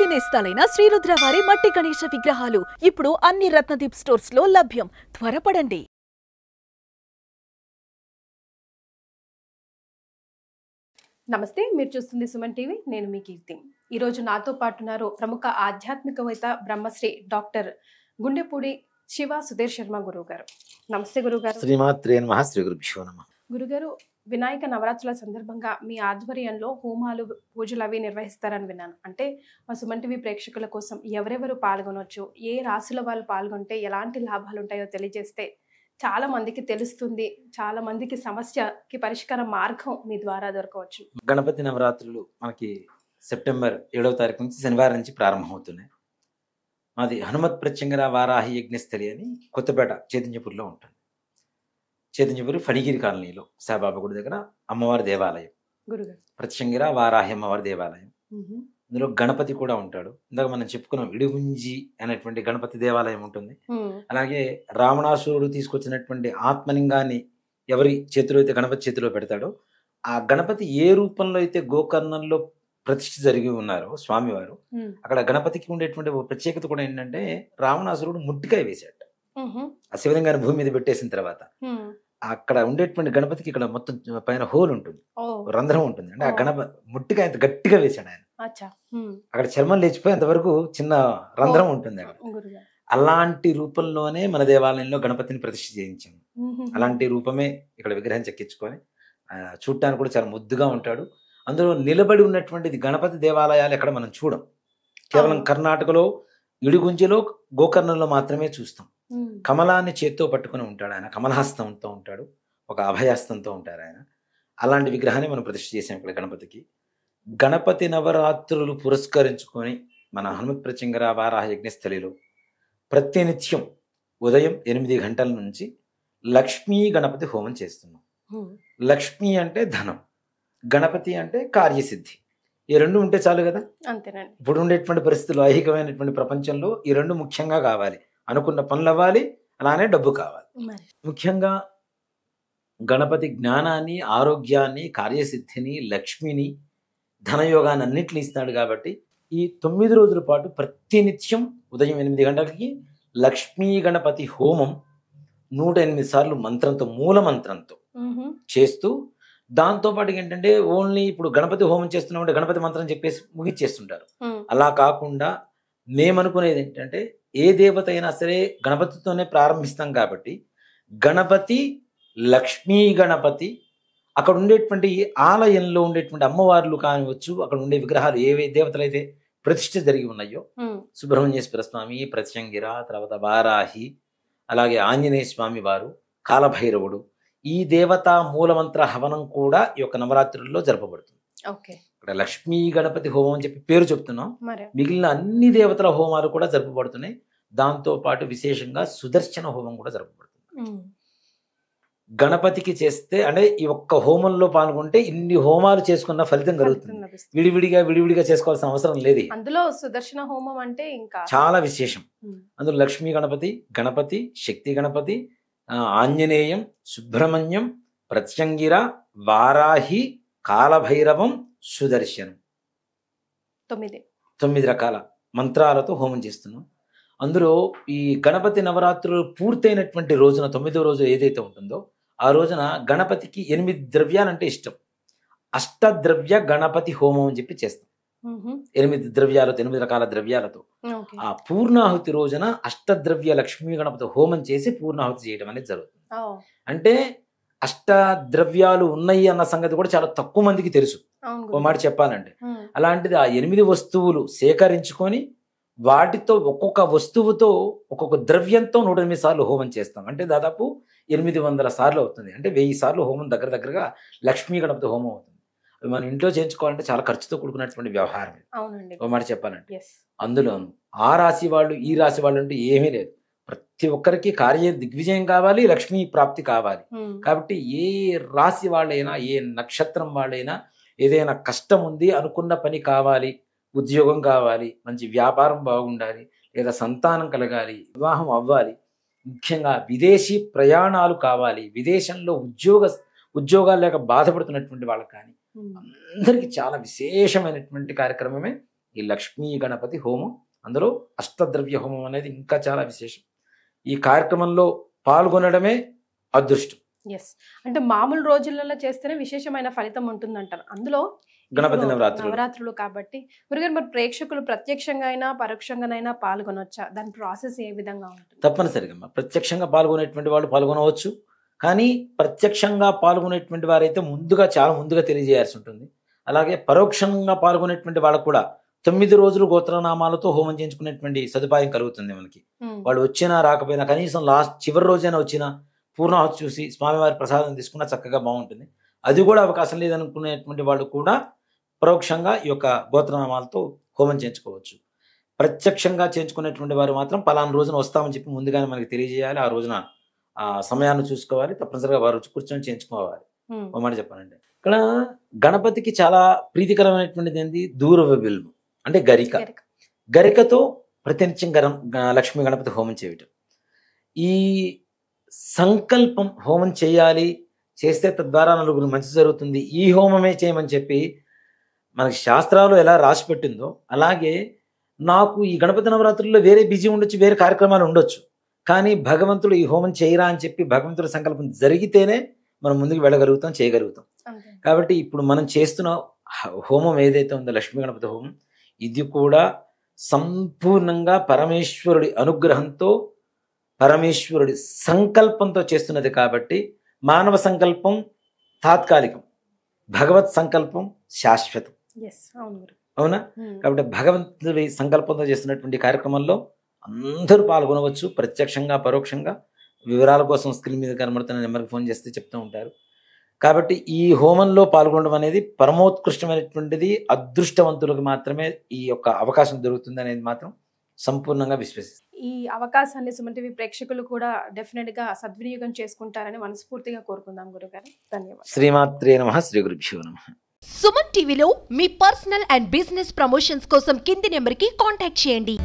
పూర్తి నేస్తాలైన శ్రీరుద్ర వారి మట్టి గణేశ విగ్రహాలు ఇప్పుడు అన్ని రత్నదీప్ స్టోర్స్ లో లభ్యం. త్వరపడండి. నమస్తే, మీరు చూస్తుంది సుమన్ టీవీ. నేను మీ కీర్తి. ఈరోజు నాతో పాటు ఉన్నారు ప్రముఖ ఆధ్యాత్మికవేత్త బ్రహ్మశ్రీ డాక్టర్ గుండెపూడి శివ సుధీర్ శర్మ గురువు గారు. నమస్తే గురుగారు. శ్రీమాత్రే నమః. శ్రీ గురుభ్యో నమః. గురుగారు, వినాయక నవరాత్రుల సందర్భంగా మీ ఆధ్వర్యంలో హోమాలు పూజలు అవి నిర్వహిస్తారని విన్నాను. అంటే మా సుమన్ టీవీ ప్రేక్షకుల కోసం ఎవరెవరు పాల్గొనవచ్చు, ఏ రాశుల వాళ్ళు పాల్గొంటే ఎలాంటి లాభాలు ఉంటాయో తెలియజేస్తే చాలా మందికి తెలుస్తుంది, చాలా మందికి సమస్యకి పరిష్కార మార్గం మీ ద్వారా దొరకవచ్చు. గణపతి నవరాత్రులు మనకి సెప్టెంబర్ 7వ తారీఖు నుంచి శనివారం నుంచి ప్రారంభమవుతున్నాయి. మాది హనుమత్ ప్రత్యంగర వారాహి యజ్ఞస్థలి అని కొత్తపేట చైతన్యపూర్లో ఉంటుంది. చైతన్యపూరి ఫణిగిరి కాలనీలో సాయిబాబా గుడి దగ్గర అమ్మవారి దేవాలయం, గురుగారు ప్రత్యంగిర వారాహి అమ్మవారి దేవాలయం. ఇందులో గణపతి కూడా ఉంటాడు. ఇందాక మనం చెప్పుకున్నాం ఇడిగుంజి అనేటువంటి గణపతి దేవాలయం ఉంటుంది. అలాగే రావణాసురుడు తీసుకొచ్చినటువంటి ఆత్మలింగాన్ని ఎవరి చేతిలో అయితే గణపతి చేతిలో పెడతాడో ఆ గణపతి ఏ రూపంలో అయితే గోకర్ణంలో ప్రతిష్ఠ జరిగి ఉన్నారో స్వామివారు, అక్కడ గణపతికి ఉండేటువంటి ప్రత్యేకత కూడా ఏంటంటే రావణాసురుడు ముట్టికాయ వేశాడు. ఆ శివలింగాన్ని భూమి మీద పెట్టేసిన తర్వాత అక్కడ ఉండేటువంటి గణపతికి ఇక్కడ మొత్తం పైన హోల్ ఉంటుంది, రంధ్రం ఉంటుంది. అంటే ఆ ముట్టికాయ అంత గట్టిగా వేశాడు ఆయన. అక్కడ చర్మం లేచిపోయేంత వరకు చిన్న రంధ్రం ఉంటుంది అక్కడ. అలాంటి రూపంలోనే మన దేవాలయంలో గణపతిని ప్రతిష్ఠ చేయించాము. అలాంటి రూపమే ఇక్కడ విగ్రహం చెక్కించుకొని చూడటానికి కూడా చాలా ముద్దుగా ఉంటాడు. అందులో నిలబడి ఉన్నటువంటిది గణపతి దేవాలయాలు ఎక్కడ మనం చూడం. కేవలం కర్ణాటకలో ఇడిగుంజిలో గోకర్ణంలో మాత్రమే చూస్తాం. కమలాన్ని చేత్తో పట్టుకుని ఉంటాడు ఆయన, కమలహస్తంతో ఉంటాడు, ఒక అభయహస్తంతో ఉంటారు ఆయన. అలాంటి విగ్రహాన్ని మనం ప్రతిష్ఠ చేసాం ఇక్కడ గణపతికి. గణపతి నవరాత్రులు పురస్కరించుకొని మన హనుమత్ ప్రత్యంగర వారాహ యజ్ఞస్థలిలో ప్రతినిత్యం ఉదయం 8 గంటల నుంచి లక్ష్మీ గణపతి హోమం చేస్తున్నాం. లక్ష్మి అంటే ధనం, గణపతి అంటే కార్యసిద్ధి. ఈ రెండు ఉంటే చాలు కదా. అంతేనండి. ఇప్పుడు ఉండేటువంటి పరిస్థితుల్లో ఐహికమైనటువంటి ప్రపంచంలో ఈ రెండు ముఖ్యంగా కావాలి. అనుకున్న పనులు అవ్వాలి, అలానే డబ్బు కావాలి. ముఖ్యంగా గణపతి జ్ఞానాన్ని, ఆరోగ్యాన్ని, కార్యసిద్ధిని, లక్ష్మిని, ధనయోగాన్ని అన్నింటినీ ఇస్తాడు. కాబట్టి ఈ 9 రోజుల పాటు ప్రతినిత్యం ఉదయం 8 గంటలకి లక్ష్మీ గణపతి హోమం 108 సార్లు మంత్రంతో, మూల మంత్రంతో చేస్తూ, దాంతోపాటు ఏంటంటే ఓన్లీ ఇప్పుడు గణపతి హోమం చేస్తున్నామంటే గణపతి మంత్రం చెప్పేసి ముగిచ్చేస్తుంటారు. అలా కాకుండా మేమనుకునేది ఏంటంటే ఏ దేవత అయినా సరే గణపతితోనే ప్రారంభిస్తాం. కాబట్టి గణపతి, లక్ష్మీ గణపతి, అక్కడ ఉండేటువంటి ఆలయంలో ఉండేటువంటి అమ్మవార్లు కానివచ్చు, అక్కడ ఉండే విగ్రహాలు ఏవే దేవతలు అయితే ప్రతిష్ఠ జరిగి ఉన్నాయో, సుబ్రహ్మణ్యేశ్వర స్వామి, ప్రత్యంగిర, తర్వాత వారాహి, అలాగే ఆంజనేయ స్వామి వారు, కాలభైరవుడు, ఈ దేవతా మూలమంత్ర హవనం కూడా ఈ యొక్క నవరాత్రుల్లో జరపబడుతుంది. ఇక్కడ లక్ష్మీ గణపతి హోమం అని చెప్పి పేరు చెప్తున్నాం. మిగిలిన అన్ని దేవతల హోమాలు కూడా జరపబడుతున్నాయి. దాంతో పాటు విశేషంగా సుదర్శన హోమం కూడా జరపబడుతుంది. గణపతికి చేస్తే అంటే ఈ ఒక్క హోమంలో పాల్గొంటే ఇన్ని హోమాలు చేసుకున్న ఫలితం కలుగుతుంది. విడివిడిగా చేసుకోవాల్సిన అవసరం లేదు. అందులో సుదర్శన హోమం అంటే ఇంకా చాలా విశేషం. అందులో లక్ష్మీ గణపతి, గణపతి, శక్తి గణపతి, ఆంజనేయం, సుబ్రహ్మణ్యం, ప్రత్యంగిర, వారాహి, కాలభైరవం, సుదర్శనం, 9 రకాల మంత్రాలతో హోమం చేస్తున్నాం. అందులో ఈ గణపతి నవరాత్రులు పూర్తయినటువంటి రోజున 9వ రోజు ఏదైతే ఉంటుందో ఆ రోజున గణపతికి 8 ద్రవ్యాలంటే ఇష్టం. అష్టద్రవ్య గణపతి హోమం అని చెప్పి చేస్తాం. 8 ద్రవ్యాలతో, 8 రకాల ద్రవ్యాలతో ఆ పూర్ణాహుతి రోజున అష్టద్రవ్య లక్ష్మీ గణపతి హోమం చేసి పూర్ణాహుతి చేయడం అనేది జరుగుతుంది. అంటే అష్టద్రవ్యాలు ఉన్నాయి అన్న సంగతి కూడా చాలా తక్కువ మందికి తెలుసు. ఓ మాట చెప్పాలంటే అలాంటిది ఆ 8 వస్తువులు సేకరించుకొని వాటితో ఒక్కొక్క వస్తువుతో ఒక్కొక్క ద్రవ్యంతో 108 సార్లు హోమం చేస్తాం. అంటే దాదాపు 800 సార్లు అవుతుంది. అంటే 1000 సార్లు హోమం దగ్గరగా లక్ష్మీ గణపతి హోమం అవుతుంది. మన ఇంట్లో చేయించుకోవాలంటే చాలా ఖర్చుతో కూడుకున్నటువంటి వ్యవహారం. ఓ మాట చెప్పాలంటే అందులోను ఆ రాశి వాళ్ళు, ఈ రాశి వాళ్ళు అంటే ఏమీ లేదు. ప్రతి ఒక్కరికి కార్య దిగ్విజయం కావాలి, లక్ష్మీ ప్రాప్తి కావాలి. కాబట్టి ఏ రాశి వాళ్ళైనా, ఏ నక్షత్రం వాళ్ళైనా ఏదైనా కష్టం ఉంది, అనుకున్న పని కావాలి, ఉద్యోగం కావాలి, మంచి వ్యాపారం బాగుండాలి, లేదా సంతానం కలగాలి, వివాహం అవ్వాలి, ముఖ్యంగా విదేశీ ప్రయాణాలు కావాలి, విదేశంలో ఉద్యోగాలు లేక బాధపడుతున్నటువంటి వాళ్ళకి కానీ అందరికీ చాలా విశేషమైనటువంటి కార్యక్రమమే ఈ లక్ష్మీ గణపతి హోమం, అందులో అష్టద్రవ్య హోమం అనేది ఇంకా చాలా విశేషం. ఈ కార్యక్రమంలో పాల్గొనడమే అదృష్టం. ఎస్, అంటే మామూలు రోజులలో చేస్తేనే విశేషమైన ఫలితం ఉంటుందంటారు. అందులో గణపతి ఇప్పుడు నవరాత్రులు. నవరాత్రులు కాబట్టి గురుగారు, మరి ప్రేక్షకులు ప్రత్యక్షంగా అయినా పరోక్షంగానైనా పాల్గొనొచ్చా? దాని ప్రాసెస్ ఏ విధంగా ఉంటుంది? తప్పనిసరిగా ప్రత్యక్షంగా పాల్గొనేటువంటి వాళ్ళు పాల్గొనవచ్చు. కానీ ప్రత్యక్షంగా పాల్గొనేటువంటి వారైతే చాలా ముందుగా తెలియజేయాల్సి ఉంటుంది. అలాగే పరోక్షంగా పాల్గొనేటువంటి వాళ్ళకు కూడా 9 రోజులు గోత్రనామాలతో హోమం చేయించుకునేటువంటి సదుపాయం కలుగుతుంది మనకి. వాళ్ళు వచ్చినా రాకపోయినా కనీసం చివరి రోజైనా వచ్చినా పూర్ణాహుతి చూసి స్వామివారి ప్రసాదం తీసుకున్నా చక్కగా బాగుంటుంది. అది కూడా అవకాశం లేదనుకునేటువంటి వాళ్ళు కూడా పరోక్షంగా ఈ యొక్క గోత్రనామాలతో హోమం చేయించుకోవచ్చు. ప్రత్యక్షంగా చేయించుకునేటువంటి వారు మాత్రం పలానా రోజున వస్తామని చెప్పి ముందుగానే మనకి తెలియజేయాలి. ఆ రోజున ఆ సమయాన్ని చూసుకోవాలి. తప్పనిసరిగా వారు కూర్చొని చేయించుకోవాలి. ఒక మాట చెప్పాలంటే ఇక్కడ గణపతికి చాలా ప్రీతికరమైనటువంటిది ఏంటి? దూరవ బిల్వం అంటే గరిక. గరికతో ప్రతినిత్యం లక్ష్మీ గణపతి హోమం చేయటం. ఈ సంకల్పం హోమం చేయాలి, చేస్తే తద్వారా నలుగురు మంచి జరుగుతుంది, ఈ హోమమే చేయమని చెప్పి మనకి శాస్త్రాలు ఎలా రాసి పెట్టిందో అలాగే నాకు ఈ గణపతి నవరాత్రుల్లో వేరే బిజీ ఉండొచ్చు, వేరే కార్యక్రమాలు ఉండొచ్చు. కానీ భగవంతుడు ఈ హోమం చేయరా అని చెప్పి భగవంతుడి సంకల్పం జరిగితేనే మనం ముందుకు వెళ్ళగలుగుతాం, చేయగలుగుతాం. కాబట్టి ఇప్పుడు మనం చేస్తున్న హోమం ఏదైతే ఉందో లక్ష్మీ గణపతి హోమం, ఇది కూడా సంపూర్ణంగా పరమేశ్వరుడి అనుగ్రహంతో పరమేశ్వరుడి సంకల్పంతో చేస్తున్నది. కాబట్టి మానవ సంకల్పం తాత్కాలికం, భగవత్ సంకల్పం శాశ్వతం. అవునా? కాబట్టి భగవంతుడి సంకల్పంతో చేస్తున్నటువంటి కార్యక్రమంలో అందరూ పాల్గొనవచ్చు, ప్రత్యక్షంగా పరోక్షంగా. వివరాల కోసం స్క్రీన్ మీద కనబడుతున్న నెంబర్కి ఫోన్ చేస్తే చెప్తూ ఉంటారు. కాబట్టి ఈ హోమంలో పాల్గొనడం అనేది పరమోత్కృష్టమైనటువంటిది. అదృష్టవంతులకు మాత్రమే ఈ యొక్క అవకాశం దొరుకుతుంది అనేది మాత్రం సంపూర్ణంగా విశ్వసిస్తారు. ఈ అవకాశాన్ని సుమన్ టీవీ ప్రేక్షకులు కూడా డెఫినెట్ గా సద్వినియోగం చేసుకుంటారని మనస్ఫూర్తిగా కోరుకుందాం గురుగారు. ధన్యవాదాలు. శ్రీమాత్రే నమః. శ్రీ గురుభ్యో నమః. సుమన్ టీవీలో మీ పర్సనల్ అండ్ బిజినెస్ ప్రమోషన్స్ కోసం కింది నెంబర్కి కాంటాక్ట్ చేయండి.